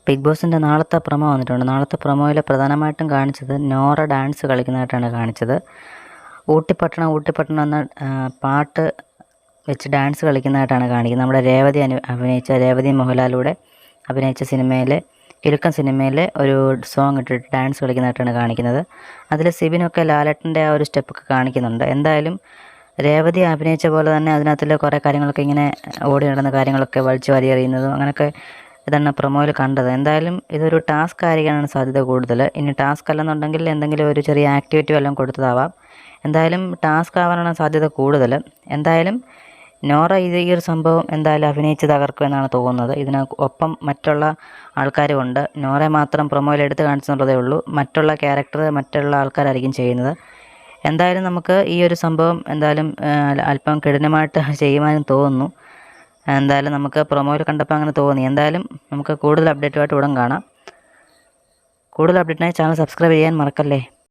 Big ബോസിൻ്റെ നാളത്തെ promo വന്നിട്ടുണ്ട്. നാളത്തെ പ്രൊമോയിൽ പ്രധാനമായിട്ടും കാണിച്ചത് നോറ ഡാൻസ് കളിക്കുന്നതായിട്ടാണ് കാണിച്ചത്. ഊട്ടിപ്പട്ടണം എന്ന പാട്ട് വെച്ച് ഡാൻസ് കളിക്കുന്നതായിട്ടാണ് കാണിക്കുന്നത്. നമ്മുടെ അഭിനയിച്ച രേവതി മോഹൻലാലൂടെ അഭിനയിച്ച സിനിമയിലെ കിലുക്കം സിനിമയിലെ ഒരു സോങ് ഇട്ടിട്ട് ഡാൻസ് കളിക്കുന്നതായിട്ടാണ് കാണിക്കുന്നത്. അതിൽ സിബിനൊക്കെ ലാലേട്ടൻ്റെ ആ ഒരു സ്റ്റെപ്പൊക്കെ കാണിക്കുന്നുണ്ട്. എന്തായാലും രേവതി അഭിനയിച്ച പോലെ തന്നെ അതിനകത്തുള്ള കുറേ കാര്യങ്ങളൊക്കെ ഇങ്ങനെ ഓടി നടന്ന കാര്യങ്ങളൊക്കെ വലിച്ചു വാരി എറിയുന്നതും അങ്ങനെയൊക്കെ ഇതാണ് പ്രൊമോയിൽ കണ്ടത്. എന്തായാലും ഇതൊരു ടാസ്ക് ആയിരിക്കാനാണ് സാധ്യത കൂടുതൽ. ഇനി ടാസ്ക് അല്ലെന്നുണ്ടെങ്കിൽ എന്തെങ്കിലും ഒരു ചെറിയ ആക്ടിവിറ്റി വല്ലതും കൊടുത്തതാവാം. എന്തായാലും ടാസ്ക് ആവാനാണ് സാധ്യത കൂടുതൽ. എന്തായാലും നോറ ഈ ഒരു സംഭവം എന്തായാലും അഭിനയിച്ച് തകർക്കുമെന്നാണ് തോന്നുന്നത്. ഇതിനൊപ്പം മറ്റുള്ള ആൾക്കാരുമുണ്ട്. നോറയെ മാത്രം പ്രൊമോയിൽ എടുത്ത് കാണിച്ചെന്നുള്ളതേ ഉള്ളൂ. മറ്റുള്ള ക്യാരക്ടർ മറ്റുള്ള ആൾക്കാരായിരിക്കും ചെയ്യുന്നത്. എന്തായാലും നമുക്ക് ഈ ഒരു സംഭവം എന്തായാലും അല്പം കഠിനമായിട്ട് ചെയ്യുവാനും തോന്നുന്നു. എന്തായാലും നമുക്ക് പ്രൊമോയിൽ കണ്ടപ്പോൾ അങ്ങനെ തോന്നി. എന്തായാലും നമുക്ക് കൂടുതൽ അപ്ഡേറ്റുമായിട്ട് ഉടൻ കാണാം. കൂടുതൽ അപ്ഡേറ്റിനായി ചാനൽ സബ്സ്ക്രൈബ് ചെയ്യാൻ മറക്കല്ലേ.